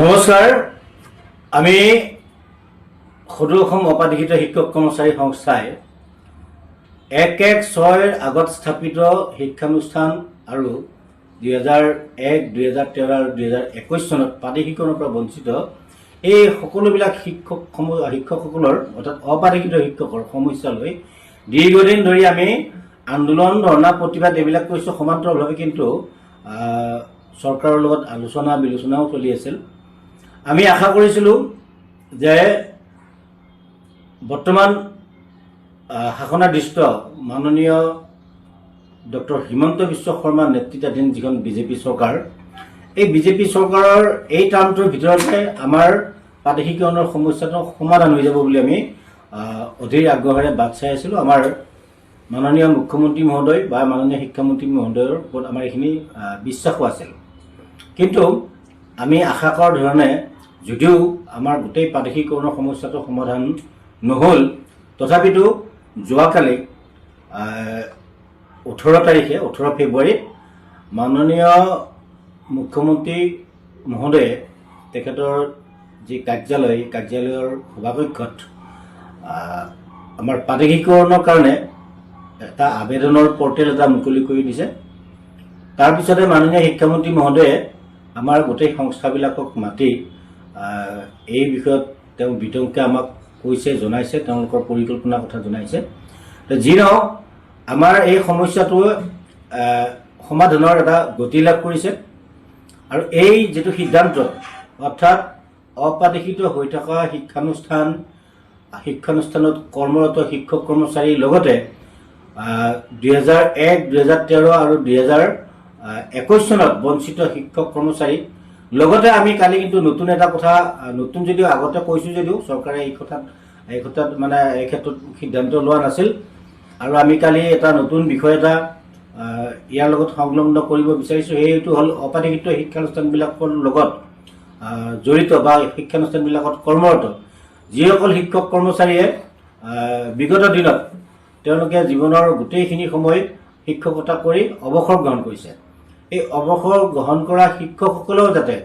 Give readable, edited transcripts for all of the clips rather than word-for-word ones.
নমস্কাৰ আমি সদৌ অসম অপাধিকৃত শিক্ষক কৰ্মচাৰী সংস্থাই 1-1-6 আগত স্থাপিত শিক্ষানুষ্ঠান আৰু 2001, 2013 আৰু 2021 চনত প্ৰাদেশিকৰণৰ পৰা বঞ্চিত এই সকলোবিলাক শিক্ষকসকলৰ অৰ্থাৎ অপাধিকৃত শিক্ষকৰ সমস্যা লৈ দীৰ্ঘদিন ধৰি আমি আন্দোলন ধৰ্ণা প্ৰতিবাদ এইবিলাক কৰিছোঁ সমান্তৰালভাৱে কিন্তু চৰকাৰৰ লগত আলোচনা বিলোচনাও চলি আছিল। আমি আশা কৰিছিলোঁ যে বৰ্তমান শাসনাধীষ্ঠ মাননীয় ডক্টৰ হিমন্ত বিশ্ব শৰ্মাৰ নেতৃত্বাধীন যিখন বিজেপি চৰকাৰ এই বিজেপি চৰকাৰৰ এই টাৰ্মটোৰ ভিতৰতে আমাৰ প্ৰাদেশিকৰণৰ সমস্যাটো সমাধান হৈ যাব বুলি আমি অধীৰ আগ্ৰহেৰে বাট চাই আছিলোঁ। আমাৰ মাননীয় মুখ্যমন্ত্ৰী মহোদয় বা মাননীয় শিক্ষামন্ত্ৰী মহোদয়ৰ ওপৰত আমাৰ এইখিনি বিশ্বাসো আছিল। কিন্তু আমি আশা কৰাৰ ধৰণে যদিও আমাৰ গোটেই প্ৰাদেশিকৰণৰ সমস্যাটো সমাধান নহ'ল, তথাপিতো যোৱাকালি 18 ফেব্ৰুৱাৰীত মাননীয় মুখ্যমন্ত্ৰী মহোদয়ে তেখেতৰ যি কাৰ্যালয়ৰ সভাকক্ষত আমাৰ প্ৰাদেশিকৰণৰ কাৰণে এটা আবেদনৰ পৰ্টেল এটা মুকলি কৰি দিছে। তাৰপিছতে মাননীয় শিক্ষামন্ত্ৰী মহোদয়ে আমাৰ গোটেই সংস্থাবিলাকক মাতি এই বিষয়ত তেওঁ বিতংকে আমাক কৈছে, জনাইছে, তেওঁলোকৰ পৰিকল্পনাৰ কথা জনাইছে। যি নহওক আমাৰ এই সমস্যাটো সমাধানৰ এটা গতি লাভ কৰিছে আৰু এই যিটো সিদ্ধান্ত অৰ্থাৎ অপ্ৰাদেশিত হৈ থকা শিক্ষানুষ্ঠানত কৰ্মৰত শিক্ষক কৰ্মচাৰীৰ লগতে 2001, 2013 আৰু 2021 চনত বঞ্চিত শিক্ষক কৰ্মচাৰী লগতে আমি কালি কিন্তু নতুন এটা কথা নতুন যদিও আগতে কৈছোঁ যদিও চৰকাৰে এই ক্ষেত্ৰত মানে এই ক্ষেত্ৰত সিদ্ধান্ত লোৱা নাছিল আৰু আমি কালি এটা নতুন বিষয় এটা ইয়াৰ লগত সংলগ্ন কৰিব বিচাৰিছোঁ। সেইটো হ'ল অপ্ৰাদেশিত শিক্ষানুষ্ঠানবিলাকৰ লগত জড়িত বা শিক্ষানুষ্ঠানবিলাকত কৰ্মৰত যিসকল শিক্ষক কৰ্মচাৰীয়ে বিগত দিনত তেওঁলোকে জীৱনৰ গোটেইখিনি সময় শিক্ষকতা কৰি অৱসৰ গ্ৰহণ কৰিছে। এই অৱসৰ গ্ৰহণ কৰা শিক্ষকসকলেও যাতে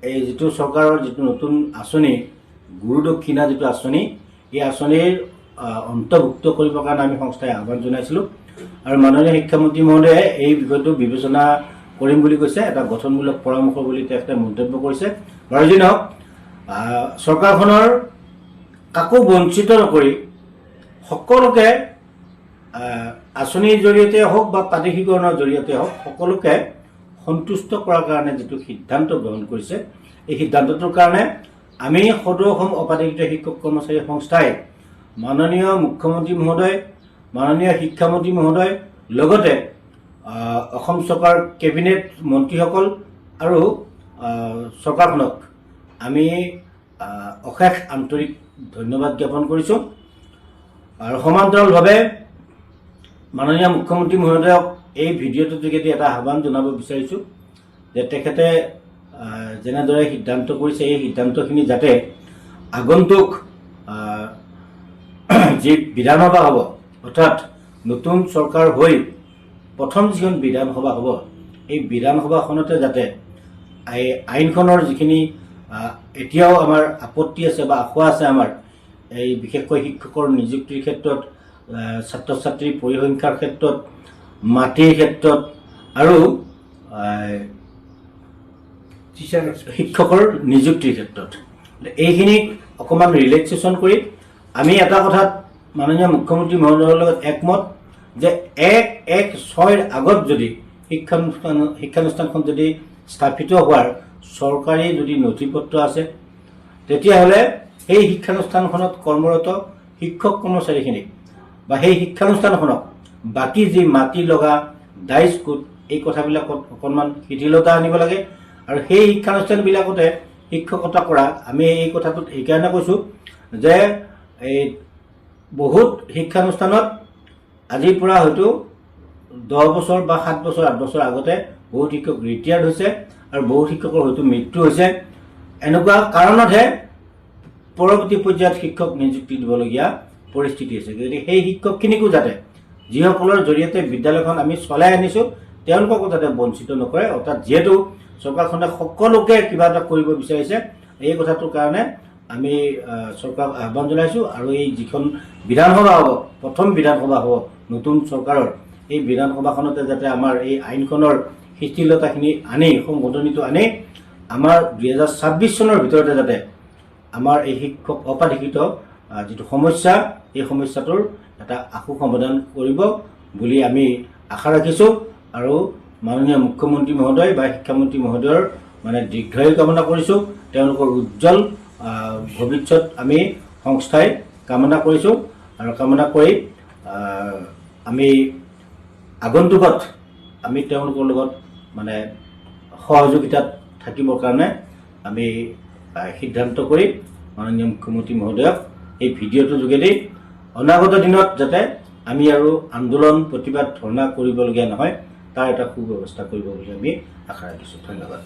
এই যিটো চৰকাৰৰ যিটো নতুন আঁচনি গুৰুদক্ষিণা যিটো আঁচনি এই আঁচনিৰ অন্তৰ্ভুক্ত কৰিবৰ কাৰণে আমি সংস্থাই আহ্বান জনাইছিলোঁ আৰু মাননীয় শিক্ষামন্ত্ৰী মহোদয়ে এই বিষয়টো বিবেচনা কৰিম বুলি কৈছে, এটা গঠনমূলক পৰামৰ্শ বুলি তেখেতে মন্তব্য কৰিছে। বাৰু যি নহওক চৰকাৰখনৰ কাকো বঞ্চিত নকৰি সকলোকে আঁচনিৰ জৰিয়তে হওক বা প্ৰাদেশিকৰণৰ জৰিয়তে হওক সকলোকে সন্তুষ্ট কৰাৰ কাৰণে যিটো সিদ্ধান্ত গ্ৰহণ কৰিছে এই সিদ্ধান্তটোৰ কাৰণে আমি সদৌ অসম অপ্ৰাদেশিত শিক্ষক কৰ্মচাৰী সংস্থাই মাননীয় মুখ্যমন্ত্ৰী মহোদয়, মাননীয় শিক্ষামন্ত্ৰী মহোদয় লগতে অসম চৰকাৰ কেবিনেট মন্ত্ৰীসকল আৰু চৰকাৰখনক আমি অশেষ আন্তৰিক ধন্যবাদ জ্ঞাপন কৰিছোঁ আৰু সমান্তৰালভাৱে মাননীয় মুখ্যমন্ত্ৰী মহোদয়ক এই ভিডিঅ'টোৰ যোগেদি এটা আহ্বান জনাব বিচাৰিছোঁ যে তেখেতে যেনেদৰে সিদ্ধান্ত কৰিছে এই সিদ্ধান্তখিনি যাতে আগন্তুক যি বিধানসভা হ'ব অৰ্থাৎ নতুন চৰকাৰ হৈ প্ৰথম যিখন বিধানসভা হ'ব এই বিধানসভাখনতে যাতে এই আইনখনৰ যিখিনি এতিয়াও আমাৰ আপত্তি আছে বা আশা আছে আমাৰ এই বিশেষকৈ শিক্ষকৰ নিযুক্তিৰ ক্ষেত্ৰত, ছাত্ৰ ছাত্ৰীৰ পৰিসংখ্যাৰ ক্ষেত্ৰত, মাটিৰ ক্ষেত্ৰত আৰু শিক্ষকৰ নিযুক্তিৰ ক্ষেত্ৰত এইখিনিক অকণমান ৰিলেক্সেশ্যন কৰি আমি এটা কথাত মাননীয় মুখ্যমন্ত্ৰী মহোদয়ৰ লগত একমত যে 1-1-6 আগত যদি শিক্ষানুষ্ঠানখন যদি স্থাপিত হোৱাৰ চৰকাৰী যদি নথিপত্ৰ আছে তেতিয়াহ'লে সেই শিক্ষানুষ্ঠানখনত কৰ্মৰত শিক্ষক কৰ্মচাৰীখিনিক বা সেই শিক্ষানুষ্ঠানখনক বাকী যি মাটি লগা ডাইচ কোড এই কথাবিলাকত অকণমান শিথিলতা আনিব লাগে আৰু সেই শিক্ষানুষ্ঠানবিলাকতে শিক্ষকতা কৰা আমি এই কথাটোত এইকাৰণে কৈছোঁ যে এই বহুত শিক্ষানুষ্ঠানত আজিৰ পৰা হয়তো 10 বছৰ বা 7 বছৰ 8 বছৰ আগতে বহুত শিক্ষক ৰিটায়াৰ্ড হৈছে আৰু বহুত শিক্ষকৰ হয়তো মৃত্যু হৈছে। এনেকুৱা কাৰণতহে পৰৱৰ্তী পৰ্যায়ত শিক্ষক নিযুক্তি দিবলগীয়া পৰিস্থিতি হৈছে। গতিকে সেই শিক্ষকখিনিকো যাতে যিসকলৰ জৰিয়তে বিদ্যালয়খন আমি চলাই আনিছোঁ তেওঁলোককো যাতে বঞ্চিত নকৰে। অৰ্থাৎ যিহেতু চৰকাৰখনে সকলোকে কিবা এটা কৰিব বিচাৰিছে, এই কথাটোৰ কাৰণে আমি চৰকাৰক আহ্বান জনাইছোঁ। আৰু এই যিখন বিধানসভা হ'ব, প্ৰথম বিধানসভা হ'ব নতুন চৰকাৰৰ, এই বিধানসভাখনতে যাতে আমাৰ এই আইনখনৰ শিথিলতাখিনি আনি, সংশোধনীটো আনি আমাৰ 2026 চনৰ ভিতৰতে যাতে আমাৰ এই শিক্ষক অপাধিকৃত যিটো সমস্যা, এই সমস্যাটোৰ এটা আশু সমাধান কৰিব বুলি আমি আশা ৰাখিছোঁ। আৰু মাননীয় মুখ্যমন্ত্ৰী মহোদয় বা শিক্ষামন্ত্ৰী মহোদয়ৰ মানে দীৰ্ঘায়ু কামনা কৰিছোঁ। তেওঁলোকৰ উজ্জ্বল ভৱিষ্যত আমি সংস্থাই কামনা কৰিছোঁ। আৰু কামনা কৰি আমি আগন্তুকত আমি তেওঁলোকৰ লগত মানে সহযোগিতাত থাকিবৰ কাৰণে আমি সিদ্ধান্ত কৰি মাননীয় মুখ্যমন্ত্ৰী মহোদয়ক এই ভিডিঅ'টোৰ যোগেদি অনাগত দিনত যাতে আমি আৰু আন্দোলন, প্ৰতিবাদ, ধৰ্ণা কৰিবলগীয়া নহয়, তাৰ এটা সুব্যৱস্থা কৰিব বুলি আমি আশা ৰাখিছোঁ। ধন্যবাদ।